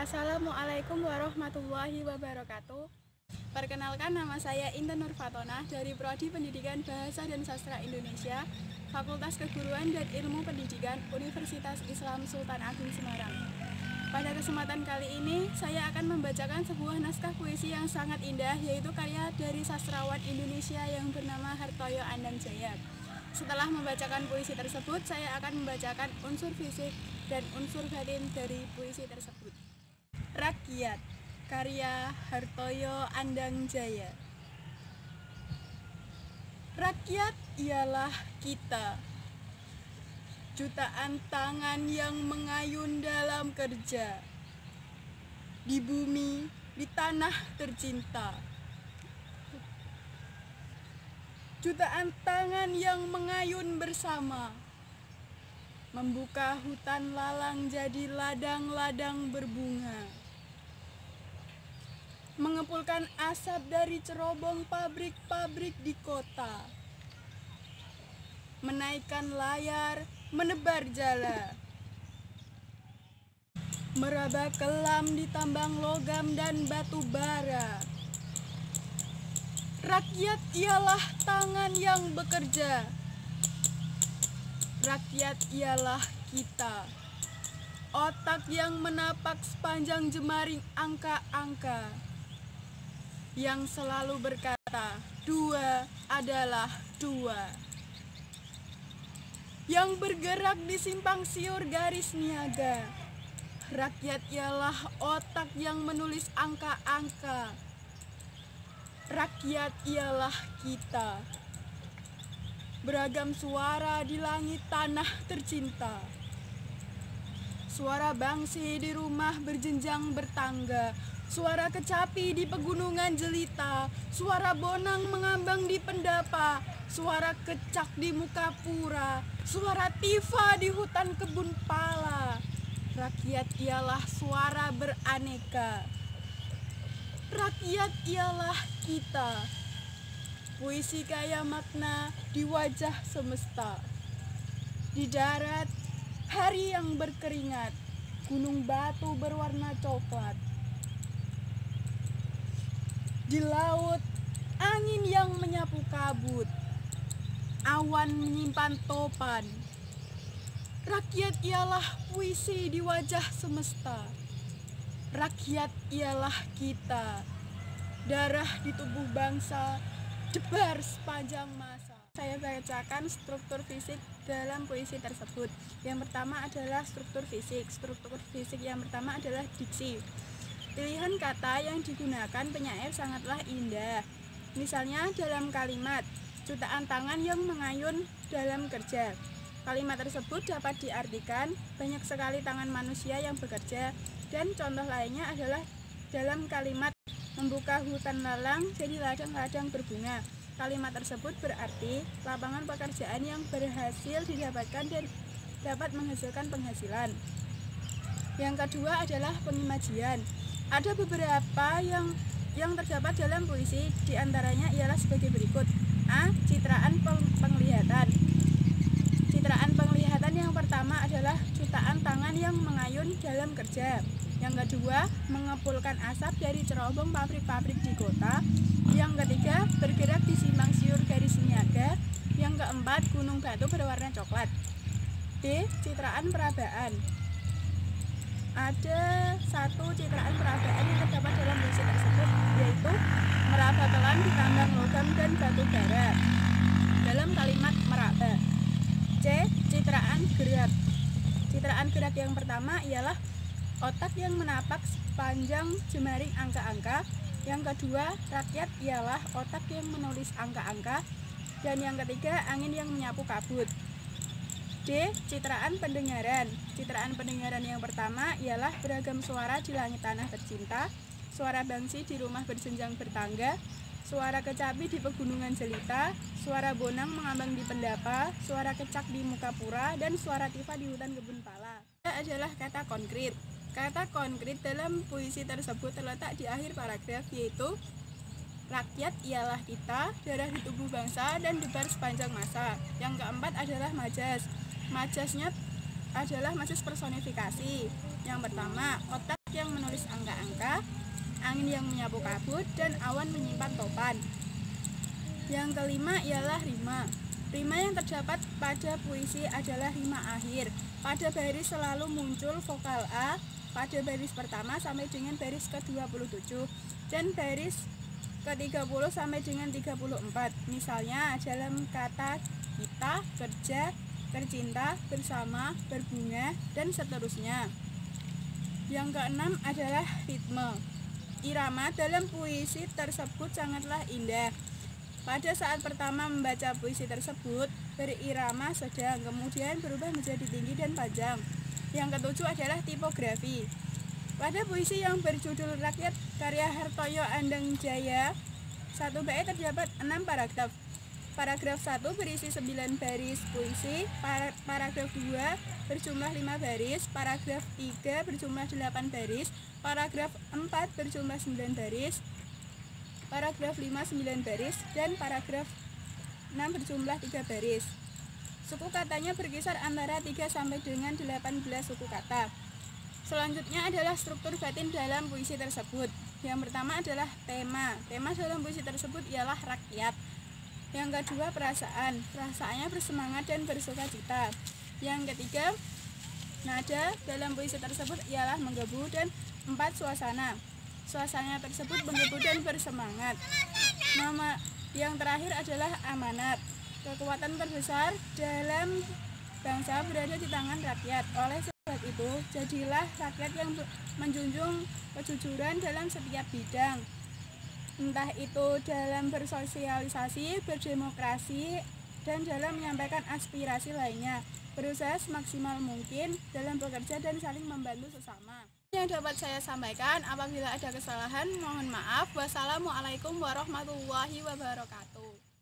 Assalamualaikum warahmatullahi wabarakatuh. Perkenalkan, nama saya Intan Nurfatona dari Prodi Pendidikan Bahasa dan Sastra Indonesia, Fakultas Keguruan dan Ilmu Pendidikan Universitas Islam Sultan Agung Semarang. Pada kesempatan kali ini, saya akan membacakan sebuah naskah puisi yang sangat indah, yaitu karya dari sastrawan Indonesia yang bernama Hartoyo Andangjaya. Setelah membacakan puisi tersebut, saya akan membacakan unsur fisik dan unsur batin dari puisi tersebut. Rakyat, karya Hartoyo Andangjaya. Rakyat ialah kita, jutaan tangan yang mengayun dalam kerja, di bumi, di tanah tercinta. Jutaan tangan yang mengayun bersama, membuka hutan lalang jadi ladang-ladang berbunga, mengepulkan asap dari cerobong pabrik-pabrik di kota, menaikkan layar, menebar jala, meraba kelam di tambang logam dan batu bara. Rakyat ialah tangan yang bekerja. Rakyat ialah kita, otak yang menapak sepanjang jemaring angka-angka, yang selalu berkata, 2 adalah 2. Yang bergerak di simpang siur garis niaga. Rakyat ialah otak yang menulis angka-angka. Rakyat ialah kita. Beragam suara di langit tanah tercinta. Suara bangsi di rumah berjenjang bertangga. Suara kecapi di pegunungan jelita. Suara bonang mengambang di pendapa. Suara kecak di muka pura. Suara tifa di hutan kebun pala. Rakyat ialah suara beraneka. Rakyat ialah kita. Puisi kaya makna di wajah semesta. Di darat, hari yang berkeringat, gunung batu berwarna coklat. Di laut, angin yang menyapu kabut, awan menyimpan topan. Rakyat ialah puisi di wajah semesta. Rakyat ialah kita. Darah di tubuh bangsa debar sepanjang masa. Saya bacakan struktur fisik dalam puisi tersebut. Yang pertama adalah struktur fisik. Struktur fisik yang pertama adalah diksi. Pilihan kata yang digunakan penyair sangatlah indah. Misalnya dalam kalimat, jutaan tangan yang mengayun dalam kerja. Kalimat tersebut dapat diartikan banyak sekali tangan manusia yang bekerja. Dan contoh lainnya adalah dalam kalimat membuka hutan lalang jadi ladang-ladang berbunga. Kalimat tersebut berarti lapangan pekerjaan yang berhasil didapatkan dan dapat menghasilkan penghasilan. Yang kedua adalah pengimajian. Ada beberapa yang terdapat dalam puisi, diantaranya ialah sebagai berikut. A. Citraan penglihatan. Citraan penglihatan yang pertama adalah jutaan tangan yang mengayun dalam kerja. Yang kedua, mengepulkan asap dari cerobong pabrik-pabrik di kota. Yang ketiga, bergerak di simpang siur garis niaga. Yang keempat, gunung batu berwarna coklat. B. Citraan perabaan. Ada satu citraan perabaan yang terdapat dalam puisi tersebut, yaitu meraba kelam di tambang logam dan batu bara dalam kalimat meraba. C. Citraan gerak. Citraan gerak yang pertama ialah otak yang menapak sepanjang jemaring angka-angka. Yang kedua, rakyat ialah otak yang menulis angka-angka. Dan yang ketiga, angin yang menyapu kabut. D. Citraan pendengaran. Citraan pendengaran yang pertama ialah beragam suara di langit tanah tercinta. Suara bangsi di rumah berjenjang bertangga. Suara kecapi di pegunungan jelita. Suara bonang mengambang di pendapa. Suara kecak di muka pura. Dan suara tifa di hutan kebun pala. Adalah kata konkret. Kata konkret dalam puisi tersebut terletak di akhir paragraf, yaitu rakyat ialah kita, darah di tubuh bangsa, dan debar sepanjang masa. Yang keempat adalah majas. Majasnya adalah majas personifikasi. Yang pertama, otak yang menulis angka-angka, angin yang menyapu kabut, dan awan menyimpan topan. Yang kelima ialah rima. Rima yang terdapat pada puisi adalah rima akhir. Pada baris selalu muncul vokal A pada baris pertama sampai dengan baris ke-27 dan baris ke-30 sampai dengan 34. Misalnya dalam kata kita, kerja, tercinta, bersama, berbunga, dan seterusnya. Yang keenam adalah ritme. Irama dalam puisi tersebut sangatlah indah. Pada saat pertama membaca puisi tersebut, berirama sedang, kemudian berubah menjadi tinggi dan panjang. Yang ketujuh adalah tipografi. Pada puisi yang berjudul Rakyat karya Hartoyo Andeng Jaya, satu bait terdapat 6 paragraf. Paragraf 1 berisi 9 baris puisi, paragraf 2 berjumlah 5 baris, paragraf 3 berjumlah 8 baris, paragraf 4 berjumlah 9 baris, paragraf 5 9 baris, dan paragraf 6 berjumlah 3 baris. Suku katanya berkisar antara 3 sampai dengan 18 suku kata. Selanjutnya adalah struktur batin dalam puisi tersebut. Yang pertama adalah tema. Tema dalam puisi tersebut ialah rakyat. Yang kedua perasaan. Perasaannya bersemangat dan bersukacita. Yang ketiga nada dalam puisi tersebut ialah menggebu, dan 4 suasana. Suasana tersebut menggebu dan bersemangat. Nama yang terakhir adalah amanat. Kekuatan terbesar dalam bangsa berada di tangan rakyat. Oleh sebab itu, jadilah rakyat yang menjunjung kejujuran dalam setiap bidang. Entah itu dalam bersosialisasi, berdemokrasi, dan dalam menyampaikan aspirasi lainnya. Berusaha semaksimal mungkin dalam bekerja dan saling membantu sesama. Yang dapat saya sampaikan, apabila ada kesalahan mohon maaf. Wassalamualaikum warahmatullahi wabarakatuh.